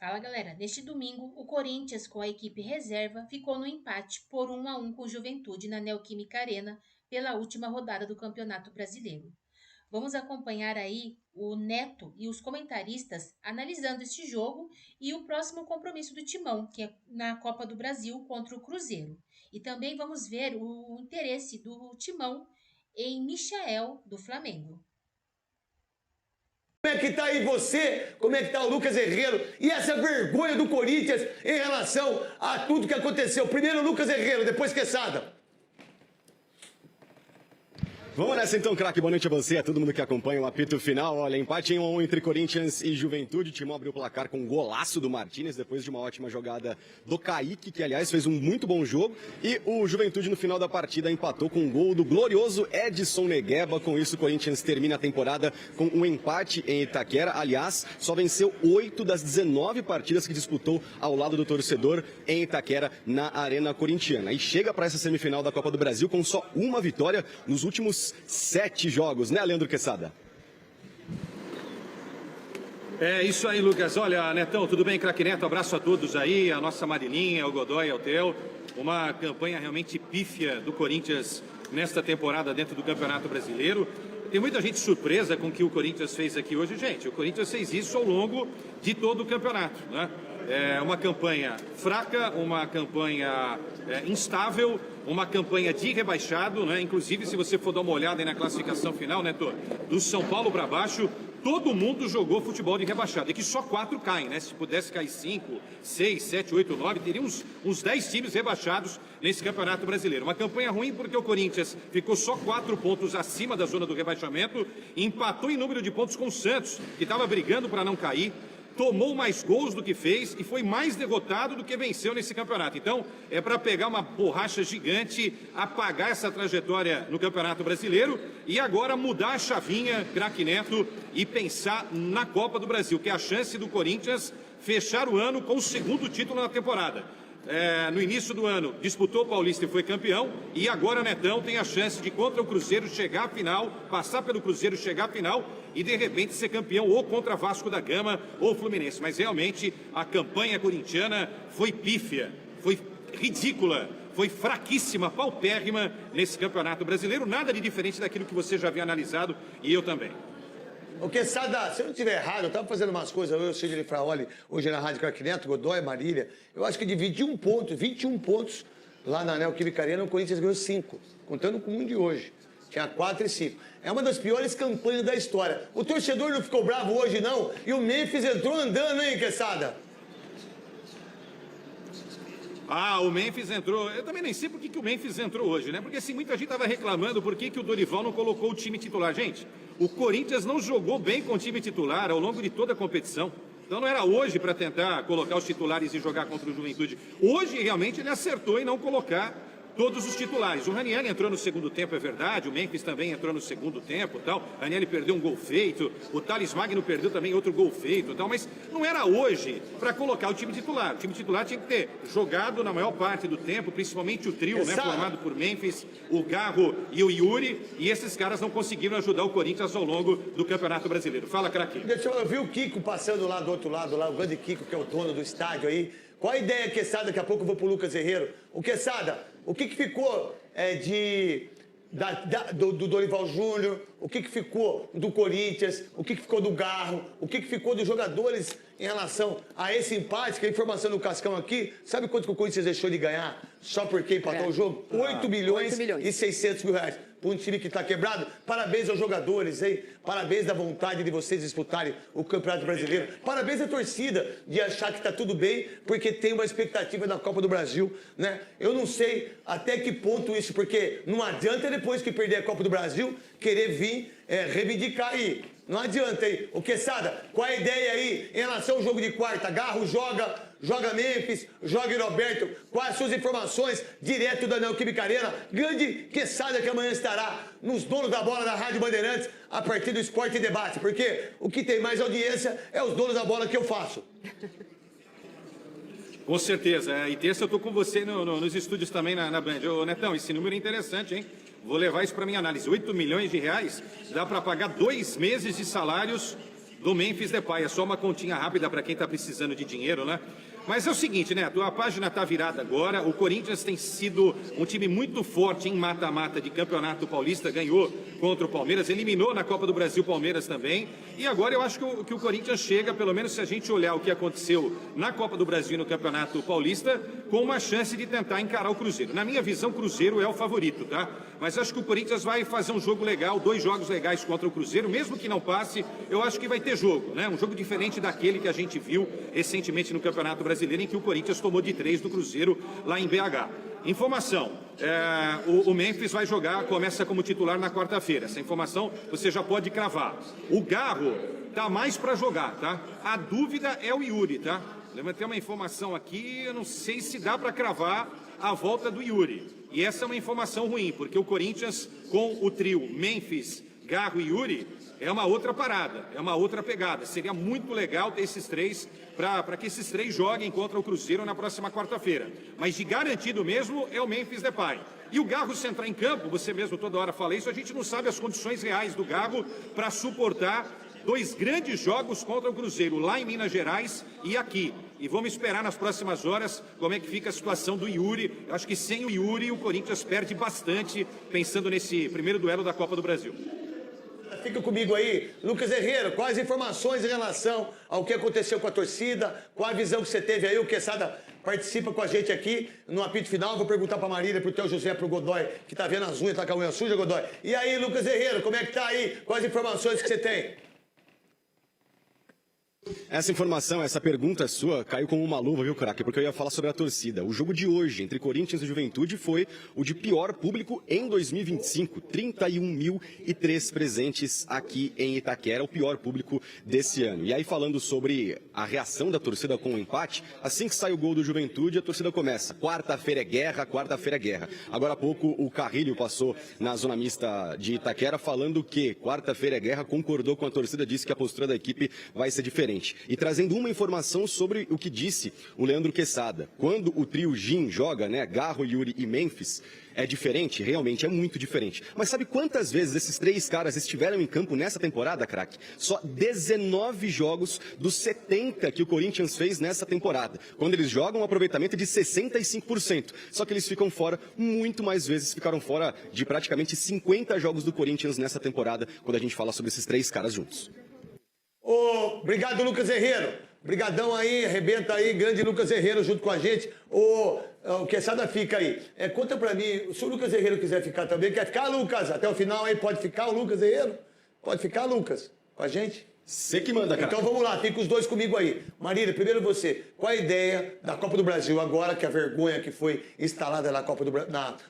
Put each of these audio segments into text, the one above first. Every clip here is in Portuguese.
Fala galera, neste domingo o Corinthians com a equipe reserva ficou no empate por 1-1 com o Juventude na Neoquímica Arena pela última rodada do Campeonato Brasileiro. Vamos acompanhar aí o Neto e os comentaristas analisando este jogo e o próximo compromisso do Timão, que é na Copa do Brasil contra o Cruzeiro. E também vamos ver o interesse do Timão em Michael do Flamengo. Como é que tá aí você? Como é que tá o Lucas Herrero? E essa vergonha do Corinthians em relação a tudo que aconteceu? Primeiro Lucas Herrero, depois Quesada. Vamos nessa então, craque. Boa noite a você, a todo mundo que acompanha o apito final. Olha, empate em 1-1 entre Corinthians e Juventude. O Timão abriu o placar com um golaço do Martínez, depois de uma ótima jogada do Kaique, que aliás fez um muito bom jogo. E o Juventude no final da partida empatou com um gol do glorioso Edson Negueba. Com isso, o Corinthians termina a temporada com um empate em Itaquera. Aliás, só venceu 8 das 19 partidas que disputou ao lado do torcedor em Itaquera, na Arena Corintiana. E chega para essa semifinal da Copa do Brasil com só uma vitória nos últimos 7 jogos, né, Leandro Quesada? É isso aí, Lucas. Olha, Netão, tudo bem, craque Neto? Abraço a todos aí, a nossa Marilinha, o Godoy, o Theo. Uma campanha realmente pífia do Corinthians nesta temporada dentro do Campeonato Brasileiro. Tem muita gente surpresa com o que o Corinthians fez aqui hoje. Gente, o Corinthians fez isso ao longo de todo o campeonato, né? É uma campanha fraca, uma campanha instável, uma campanha de rebaixado, né? Inclusive, se você for dar uma olhada aí na classificação final, Neto, do São Paulo para baixo, todo mundo jogou futebol de rebaixado. É que só 4 caem, né? Se pudesse cair 5, 6, 7, 8, 9, teria uns 10 times rebaixados nesse Campeonato Brasileiro. Uma campanha ruim porque o Corinthians ficou só 4 pontos acima da zona do rebaixamento, empatou em número de pontos com o Santos, que estava brigando para não cair. Tomou mais gols do que fez e foi mais derrotado do que venceu nesse campeonato. Então, é para pegar uma borracha gigante, apagar essa trajetória no Campeonato Brasileiro e agora mudar a chavinha, craque Neto, e pensar na Copa do Brasil, que é a chance do Corinthians fechar o ano com o 2º título na temporada. No início do ano, disputou o Paulista e foi campeão, e agora, Netão, tem a chance de, contra o Cruzeiro, chegar à final, passar pelo Cruzeiro, chegar à final e, de repente, ser campeão ou contra Vasco da Gama ou Fluminense. Mas, realmente, a campanha corintiana foi pífia, foi ridícula, foi fraquíssima, paupérrima nesse Campeonato Brasileiro, nada de diferente daquilo que você já havia analisado, e eu também. Ô, Quesada, se eu não estiver errado, eu estava fazendo umas coisas, eu, Sidney Fraoli, hoje na Rádio Craque Neto, Godoy, Marília, eu acho que de 21 pontos, lá na Neoquímica Arena, o Corinthians ganhou 5, contando com um de hoje. Tinha 4 e 5. É uma das piores campanhas da história. O torcedor não ficou bravo hoje, não, e o Memphis entrou andando, hein, Quesada? Ah, o Memphis entrou. Eu também nem sei por que o Memphis entrou hoje, né? Porque assim, muita gente estava reclamando por que o Dorival não colocou o time titular. Gente, o Corinthians não jogou bem com o time titular ao longo de toda a competição. Então não era hoje para tentar colocar os titulares e jogar contra o Juventude. Hoje, realmente, ele acertou em não colocar todos os titulares. O Ranieri entrou no segundo tempo, é verdade. O Memphis também entrou no segundo tempo, tal. O Ranieri perdeu um gol feito. O Thales Magno perdeu também outro gol feito, tal. Mas não era hoje para colocar o time titular. O time titular tinha que ter jogado na maior parte do tempo, principalmente o trio, né, formado por Memphis, o Garro e o Yuri. E esses caras não conseguiram ajudar o Corinthians ao longo do Campeonato Brasileiro. Fala, craque. Deixa eu ver o Kiko passando lá do outro lado, lá, o grande Kiko, que é o dono do estádio aí. Qual a ideia, Quesada? Daqui a pouco eu vou pro Lucas Herrero. O Quesada, o que ficou do Dorival Júnior? O que ficou do Corinthians? O que ficou do Garro? O que ficou dos jogadores em relação a esse empate? Que a informação do Cascão aqui, sabe quanto que o Corinthians deixou de ganhar só porque empatou o jogo? 8 milhões e 600 mil reais. Para um time que está quebrado, parabéns aos jogadores, hein? Parabéns da vontade de vocês disputarem o Campeonato Brasileiro. Parabéns à torcida de achar que está tudo bem, porque tem uma expectativa na Copa do Brasil, né? Eu não sei até que ponto isso, porque não adianta depois que perder a Copa do Brasil, querer vir reivindicar aí. Não adianta aí. O Quesada, qual é a ideia aí em relação ao jogo de quarta? Garro joga Memphis, joga Roberto. Quais as suas informações direto da Neoquímica Arena? Grande Quesada que amanhã estará nos donos da bola da Rádio Bandeirantes a partir do Esporte e Debate. Porque o que tem mais audiência é os donos da bola que eu faço. Com certeza. E terça eu tô com você nos estúdios também na Band. Ô, Netão, esse número é interessante, hein? Vou levar isso para minha análise. 8 milhões de reais dá para pagar 2 meses de salários do Memphis Depay. É só uma continha rápida para quem está precisando de dinheiro, né? Mas é o seguinte, né? A tua página está virada agora. O Corinthians tem sido um time muito forte em mata-mata de Campeonato Paulista. Ganhou contra o Palmeiras, eliminou na Copa do Brasil Palmeiras também. E agora eu acho que o Corinthians chega, pelo menos se a gente olhar o que aconteceu na Copa do Brasil e no Campeonato Paulista, com uma chance de tentar encarar o Cruzeiro. Na minha visão, o Cruzeiro é o favorito, tá? Mas acho que o Corinthians vai fazer um jogo legal, 2 jogos legais contra o Cruzeiro. Mesmo que não passe, eu acho que vai ter jogo, né? Um jogo diferente daquele que a gente viu recentemente no Campeonato Brasileiro, em que o Corinthians tomou de 3 do Cruzeiro lá em BH. Informação, o Memphis vai jogar, começa como titular na quarta-feira. Essa informação você já pode cravar. O Garro tá mais para jogar, tá? A dúvida é o Yuri, tá? Levantei uma informação aqui, eu não sei se dá para cravar a volta do Yuri. E essa é uma informação ruim, porque o Corinthians, com o trio Memphis, Garro e Yuri, é uma outra parada, é uma outra pegada. Seria muito legal ter esses três, para que esses três joguem contra o Cruzeiro na próxima quarta-feira. Mas de garantido mesmo é o Memphis Depay. E o Garro, se entrar em campo, você mesmo toda hora fala isso, a gente não sabe as condições reais do Garro para suportar 2 grandes jogos contra o Cruzeiro, lá em Minas Gerais e aqui. E vamos esperar nas próximas horas como é que fica a situação do Yuri. Eu acho que sem o Yuri, o Corinthians perde bastante, pensando nesse primeiro duelo da Copa do Brasil. Fica comigo aí, Lucas Herrera, quais informações em relação ao que aconteceu com a torcida, qual a visão que você teve aí, o Quesada participa com a gente aqui no apito final. Vou perguntar pra Marília, pro Teu José, pro Godoy, que tá vendo as unhas, tá com a unha suja, Godoy. E aí, Lucas Herrera, como é que tá aí? Quais informações que você tem? Essa informação, essa pergunta sua caiu como uma luva, viu, craque? Porque eu ia falar sobre a torcida. O jogo de hoje, entre Corinthians e Juventude, foi o de pior público em 2025. 31.003 presentes aqui em Itaquera, o pior público desse ano. E aí, falando sobre a reação da torcida com o empate, assim que sai o gol do Juventude, a torcida começa. Quarta-feira é guerra, quarta-feira é guerra. Agora há pouco, o Carrilho passou na zona mista de Itaquera falando que quarta-feira é guerra, concordou com a torcida, disse que a postura da equipe vai ser diferente. E trazendo uma informação sobre o que disse o Leandro Quesada. Quando o trio Gin joga, né, Garro, Yuri e Memphis, é diferente, realmente é muito diferente. Mas sabe quantas vezes esses 3 caras estiveram em campo nessa temporada, craque? Só 19 jogos dos 70 que o Corinthians fez nessa temporada. Quando eles jogam, um aproveitamento de 65%. Só que eles ficam fora muito mais vezes, ficaram fora de praticamente 50 jogos do Corinthians nessa temporada, quando a gente fala sobre esses 3 caras juntos. Obrigado, Lucas Herrero. Brigadão aí, arrebenta aí, grande Lucas Herrero junto com a gente. O Quesada fica aí. Conta pra mim, se o Lucas Herrero quiser ficar também, quer ficar, Lucas? Até o final aí, pode ficar o Lucas Herrero? Pode ficar, Lucas, com a gente? Você que manda, cara. Então vamos lá, fica os dois comigo aí. Marília, primeiro você, qual a ideia da Copa do Brasil agora, que a vergonha que foi instalada na Copa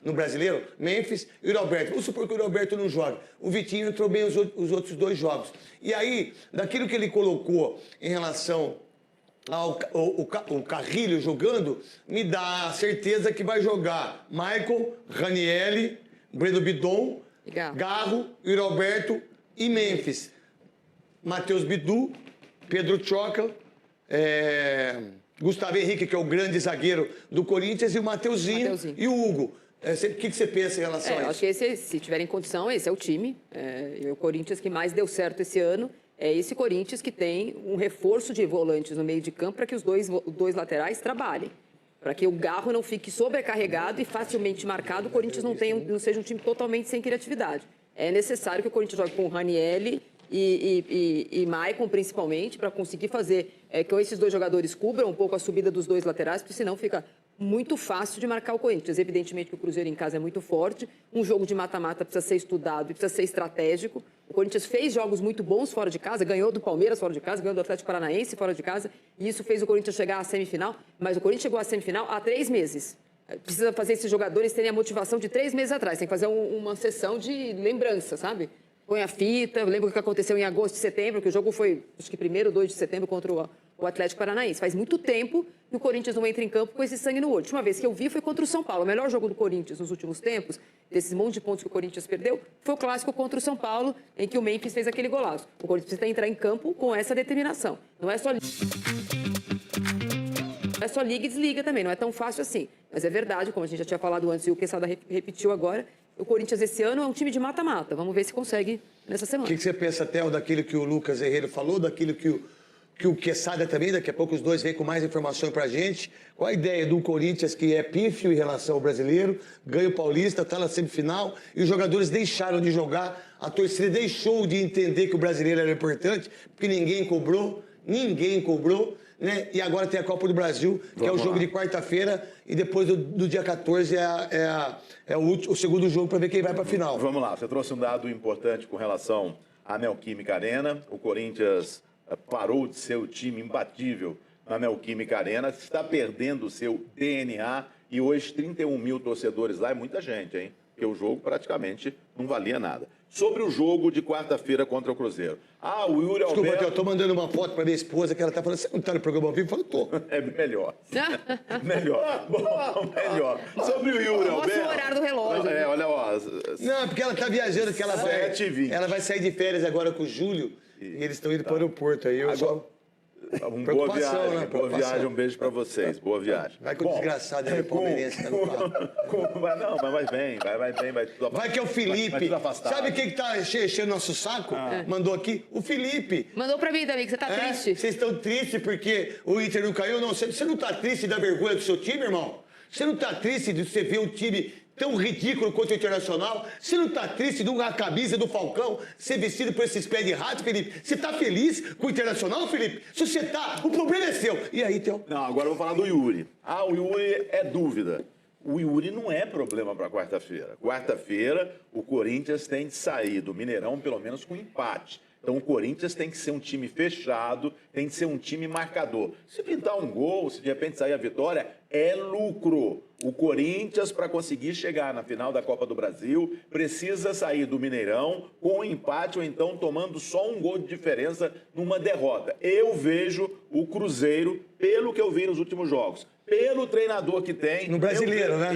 no Brasileiro? Memphis e o Roberto. Vamos supor que o Roberto não joga. O Vitinho entrou bem os outros 2 jogos. E aí, daquilo que ele colocou em relação ao Carrilho jogando, me dá a certeza que vai jogar Michael, Ranieri, Breno Bidon, Garro, Roberto e Memphis. Matheus Bidu, Pedro Choca, Gustavo Henrique, que é o grande zagueiro do Corinthians, e o Mateuzinho. E o Hugo. O que você pensa em relação a isso? Acho que se tiverem condição, esse é o time. E o Corinthians que mais deu certo esse ano é esse Corinthians que tem um reforço de volantes no meio de campo para que os dois laterais trabalhem. Para que o Garro não fique sobrecarregado e facilmente marcado, o Corinthians não seja um time totalmente sem criatividade. É necessário que o Corinthians jogue com o Ranieri e Maicon, principalmente, para conseguir fazer que esses 2 jogadores cubram um pouco a subida dos 2 laterais, porque senão fica muito fácil de marcar o Corinthians. Evidentemente que o Cruzeiro em casa é muito forte, um jogo de mata-mata precisa ser estudado e precisa ser estratégico. O Corinthians fez jogos muito bons fora de casa, ganhou do Palmeiras fora de casa, ganhou do Atlético Paranaense fora de casa, e isso fez o Corinthians chegar à semifinal, mas o Corinthians chegou à semifinal há 3 meses. Precisa fazer esses jogadores terem a motivação de 3 meses atrás, tem que fazer uma sessão de lembrança, sabe? Põe a fita, lembra o que aconteceu em agosto e setembro, que o jogo foi, acho que 1º ou 2 de setembro contra o Atlético Paranaense. Faz muito tempo que o Corinthians não entra em campo com esse sangue no olho. A última vez que eu vi foi contra o São Paulo. O melhor jogo do Corinthians nos últimos tempos, desses monte de pontos que o Corinthians perdeu, foi o clássico contra o São Paulo, em que o Memphis fez aquele golaço. O Corinthians precisa entrar em campo com essa determinação. Não é só liga e desliga também, não é tão fácil assim. Mas é verdade, como a gente já tinha falado antes e o Quesada repetiu agora, O Corinthians esse ano é um time de mata-mata. Vamos ver se consegue nessa semana. O que você pensa, Theo, daquilo que o Lucas Herrero falou, daquilo que o Quesada também, daqui a pouco os dois vêm com mais informações pra gente. Qual a ideia do Corinthians, que é pífio em relação ao brasileiro, ganha o Paulista, tá na semifinal, e os jogadores deixaram de jogar, a torcida deixou de entender que o brasileiro era importante, porque ninguém cobrou, né? E agora tem a Copa do Brasil, que é o jogo de quarta-feira, e depois do dia 14 é o segundo jogo para ver quem vai para a final. Vamos lá, você trouxe um dado importante com relação à Neoquímica Arena. O Corinthians parou de ser o time imbatível na Neoquímica Arena, está perdendo o seu DNA, e hoje 31 mil torcedores lá é muita gente, hein? Porque o jogo praticamente não valia nada. Sobre o jogo de quarta-feira contra o Cruzeiro. O Yuri Alberto... Desculpa, eu tô mandando uma foto pra minha esposa que ela tá falando, você não tá no programa ao vivo? Eu falo, tô. É melhor. Melhor. Bom, melhor. Sobre o Yuri Alberto... Mostra o horário do relógio. Olha, ó... Não, porque ela tá viajando, que ela vai sair de férias agora com o Júlio, e eles estão indo para o aeroporto. Aí eu só... Boa viagem, né? Boa viagem, um beijo pra vocês. Boa viagem. Vai com o desgraçado aí, palmeirense, tá no carro. Não, mas vai bem, vai tudo. Vai que é o Felipe. Vai tudo afastado. Sabe quem que tá enchendo nosso saco? Mandou aqui? O Felipe. Mandou pra mim também, que você tá triste. Vocês estão tristes porque o Inter não caiu? Não, você não tá triste da vergonha do seu time, irmão? Você não tá triste de você ver um time tão ridículo quanto o Internacional? Você não tá triste de uma camisa do Falcão ser vestido por esses pés de rato, Felipe? Você tá feliz com o Internacional, Felipe? Se você tá, o problema é seu. E aí, Theo? Não, agora eu vou falar do Yuri. O Yuri é dúvida. O Yuri não é problema para quarta-feira. Quarta-feira, o Corinthians tem de sair do Mineirão pelo menos com empate. Então o Corinthians tem que ser um time fechado, tem que ser um time marcador. Se pintar um gol, se de repente sair a vitória, é lucro. O Corinthians, para conseguir chegar na final da Copa do Brasil, precisa sair do Mineirão com empate ou então tomando só um gol de diferença numa derrota. Eu vejo o Cruzeiro, pelo que eu vi nos últimos jogos, pelo treinador que tem... No brasileiro, né?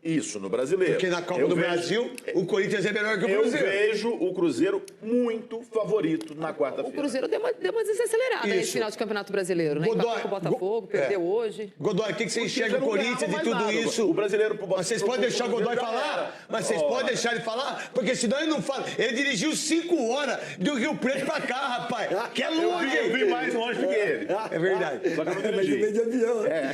Isso, no brasileiro. Porque na Copa do Brasil, o Corinthians é melhor que o Cruzeiro. Eu vejo o Cruzeiro muito favorito na quarta-feira. O Cruzeiro deu uma desacelerada nesse final de Campeonato Brasileiro, né? Empatou com o Botafogo, perdeu hoje. Godoy, o que você enxerga o Corinthians de tudo isso? O brasileiro pro Mas vocês podem deixar o Godoy falar? Mas vocês podem deixar ele falar? Porque senão ele não fala. Ele dirigiu 5 horas do Rio Preto pra cá, rapaz. Que é longe. Eu vi mais longe do que ele. É verdade. Só que eu não Mas dirigi. veio de avião.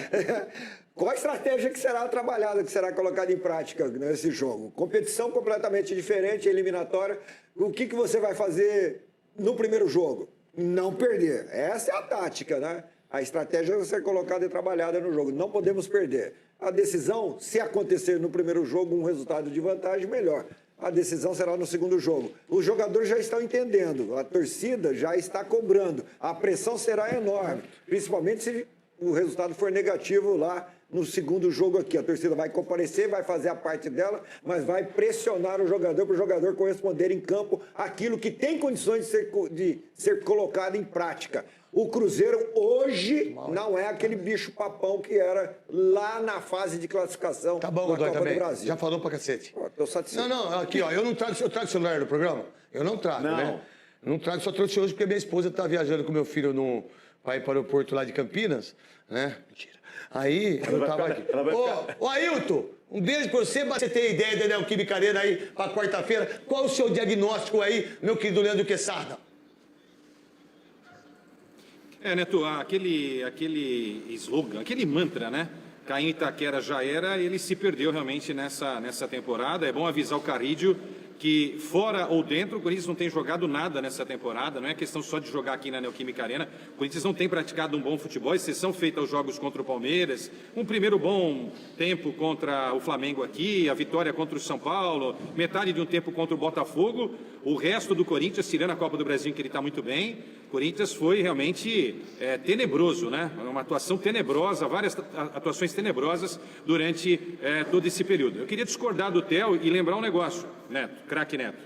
Qual a estratégia que será trabalhada, que será colocada em prática nesse jogo? Competição completamente diferente, eliminatória. O que você vai fazer no primeiro jogo? Não perder. Essa é a tática, né? A estratégia vai ser colocada e trabalhada no jogo. Não podemos perder. A decisão, se acontecer no primeiro jogo um resultado de vantagem, melhor. A decisão será no segundo jogo. Os jogadores já estão entendendo, a torcida já está cobrando. A pressão será enorme, principalmente se o resultado for negativo lá no segundo jogo aqui. A torcida vai comparecer, vai fazer a parte dela, mas vai pressionar o jogador para o jogador corresponder em campo aquilo que tem condições de ser colocado em prática. O Cruzeiro hoje não é aquele bicho papão que era lá na fase de classificação Tá bom, da Godoy, Copa também. do Brasil. Já falou pra cacete. Estou satisfeito. Não, aqui, ó, eu trago o celular no programa? Eu não trago, né? Não trago, só trouxe hoje porque minha esposa tá viajando com meu filho para ir para o aeroporto lá de Campinas, né? Mentira. Aí, eu tava aqui. Ô, Ailton, um beijo pra você, mas você tem ideia da Neoquímica Arena aí pra quarta-feira? Qual o seu diagnóstico aí, meu querido Leandro Quesada? Neto, aquele slogan, aquele mantra, né? Caim Itaquera já era, ele se perdeu realmente nessa temporada. É bom avisar o Carrídio que fora ou dentro, o Corinthians não tem jogado nada nessa temporada, não é questão só de jogar aqui na Neoquímica Arena, o Corinthians não tem praticado um bom futebol, exceção feita aos jogos contra o Palmeiras, um primeiro bom tempo contra o Flamengo aqui, a vitória contra o São Paulo, metade de um tempo contra o Botafogo, o resto do Corinthians, tirando a Copa do Brasil, que ele está muito bem, o Corinthians foi realmente tenebroso, né? Uma atuação tenebrosa, várias atuações tenebrosas durante todo esse período. Eu queria discordar do Theo e lembrar um negócio, Neto, craque Neto.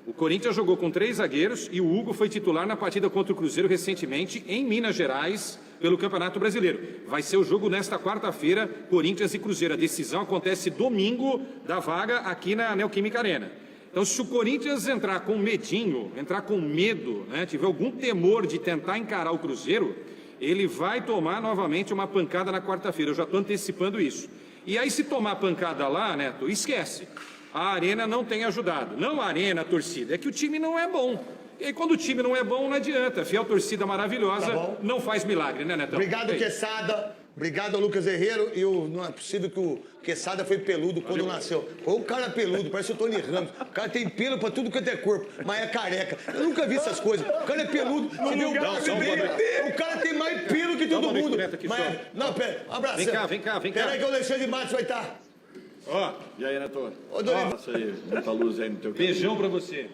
O Corinthians jogou com 3 zagueiros e o Hugo foi titular na partida contra o Cruzeiro recentemente em Minas Gerais pelo Campeonato Brasileiro. Vai ser o jogo nesta quarta-feira, Corinthians e Cruzeiro. A decisão acontece domingo da vaga aqui na Neoquímica Arena. Então, se o Corinthians entrar com medinho, entrar com medo, né, tiver algum temor de tentar encarar o Cruzeiro, ele vai tomar novamente uma pancada na quarta-feira. Eu já estou antecipando isso. E aí, se tomar pancada lá, Neto, esquece. a arena não tem ajudado. Não a arena, a torcida, é que o time não é bom. E aí, quando o time não é bom, não adianta. A fiel torcida maravilhosa não faz milagre, né, Netão? Obrigado, Quesada. Obrigado, Lucas Herrero. Não é possível que o Quesada foi peludo quando nasceu. Foi um cara peludo, parece o Tony Ramos. O cara tem pelo pra tudo quanto é corpo, mas é careca. Eu nunca vi essas coisas. O cara é peludo. Você vê o cara tem mais pelo que todo mundo. Não, pera, um abraço. Vem cá. Pera aí que o Alexandre Matos vai estar. Ó, E aí, Neto? Ô, Dorival. Passa aí, muita luz aí no teu beijão pra você.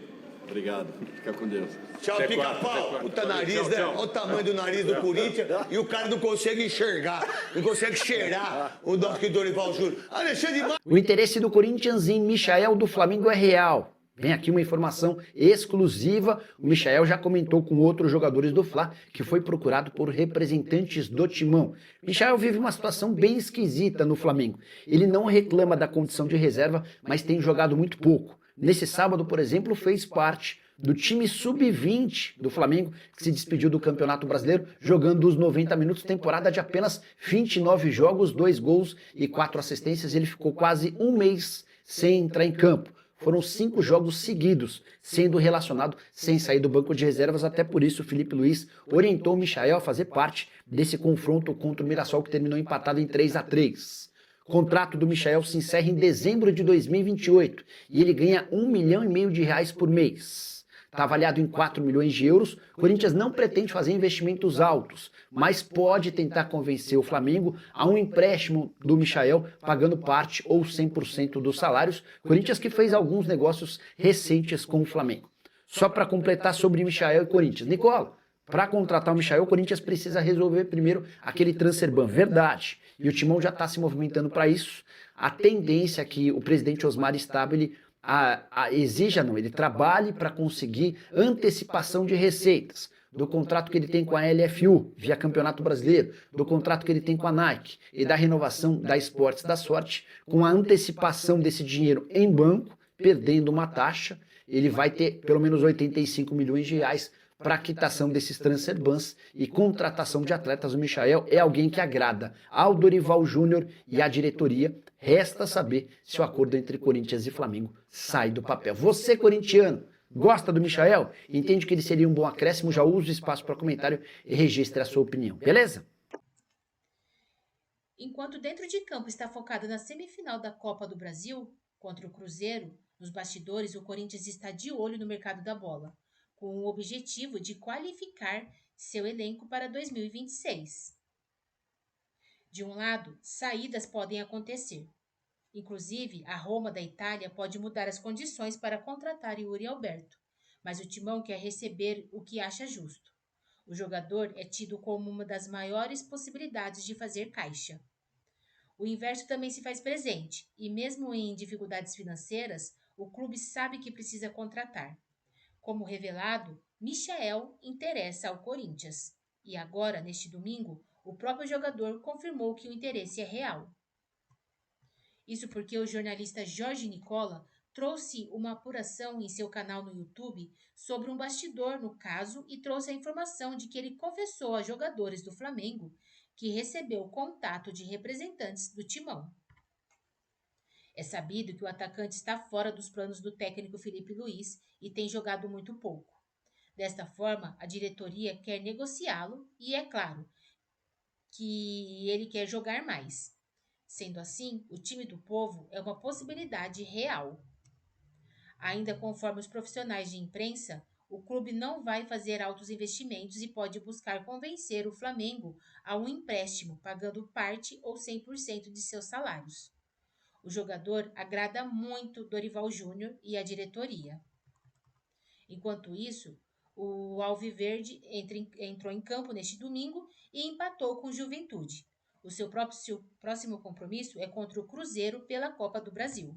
Obrigado. Fica com Deus. Tchau, Até pica-pau. quarta. Puta nariz, Tchau, né? tchau. Olha o tamanho do nariz do Corinthians e o cara não consegue enxergar, não consegue cheirar o nosso Dorival Júnior. Alexandre Matos. O interesse do Corinthians em Michael do Flamengo é real. Vem aqui uma informação exclusiva. O Michael já comentou com outros jogadores do Fla que foi procurado por representantes do Timão. Michael vive uma situação bem esquisita no Flamengo. Ele não reclama da condição de reserva, mas tem jogado muito pouco. Nesse sábado, por exemplo, fez parte do time sub-20 do Flamengo, que se despediu do Campeonato Brasileiro, jogando os 90 minutos, temporada de apenas 29 jogos, 2 gols e 4 assistências. Ele ficou quase um mês sem entrar em campo. Foram 5 jogos seguidos, sendo relacionado sem sair do banco de reservas. Até por isso, o Felipe Luiz orientou o Michael a fazer parte desse confronto contra o Mirassol, que terminou empatado em 3-3. O contrato do Michael se encerra em dezembro de 2028 e ele ganha R$1,5 milhão por mês. Está avaliado em 4 milhões de euros. O Corinthians não pretende fazer investimentos altos, mas pode tentar convencer o Flamengo a um empréstimo do Michael, pagando parte ou 100% dos salários. Corinthians que fez alguns negócios recentes com o Flamengo. Só para completar sobre Michael e Corinthians. Nicola, para contratar o Michael, o Corinthians precisa resolver primeiro aquele transfer ban. Verdade. E o Timão já está se movimentando para isso. A tendência é que o presidente Osmar Stabile ele trabalhe para conseguir antecipação de receitas do contrato que ele tem com a LFU, via Campeonato Brasileiro, do contrato que ele tem com a Nike e da renovação da Esportes da Sorte, com a antecipação desse dinheiro em banco, perdendo uma taxa, ele vai ter pelo menos 85 milhões de reais para a quitação desses transfer bans e contratação de atletas. O Michael é alguém que agrada ao Dorival Júnior e à diretoria. Resta saber se o acordo entre Corinthians e Flamengo sai do papel. Você, corintiano, gosta do Michael? Entende que ele seria um bom acréscimo? Já usa o espaço para comentário e registre a sua opinião, beleza? Enquanto dentro de campo está focado na semifinal da Copa do Brasil, contra o Cruzeiro, nos bastidores o Corinthians está de olho no mercado da bola, com o objetivo de qualificar seu elenco para 2026. De um lado, saídas podem acontecer. Inclusive, a Roma da Itália pode mudar as condições para contratar Yuri Alberto, mas o Timão quer receber o que acha justo. O jogador é tido como uma das maiores possibilidades de fazer caixa. O inverso também se faz presente, e mesmo em dificuldades financeiras, o clube sabe que precisa contratar. Como revelado, Michael interessa ao Corinthians. E agora, neste domingo, o próprio jogador confirmou que o interesse é real. Isso porque o jornalista Jorge Nicola trouxe uma apuração em seu canal no YouTube sobre um bastidor no caso e trouxe a informação de que ele confessou a jogadores do Flamengo que recebeu contato de representantes do Timão. É sabido que o atacante está fora dos planos do técnico Felipe Luiz e tem jogado muito pouco. Desta forma, a diretoria quer negociá-lo e é claro que ele quer jogar mais. Sendo assim, o time do povo é uma possibilidade real. Ainda conforme os profissionais de imprensa, o clube não vai fazer altos investimentos e pode buscar convencer o Flamengo a um empréstimo, pagando parte ou 100% de seus salários. O jogador agrada muito Dorival Júnior e a diretoria. Enquanto isso, o Alviverde entrou em campo neste domingo e empatou com o Juventude. O seu próximo compromisso é contra o Cruzeiro pela Copa do Brasil.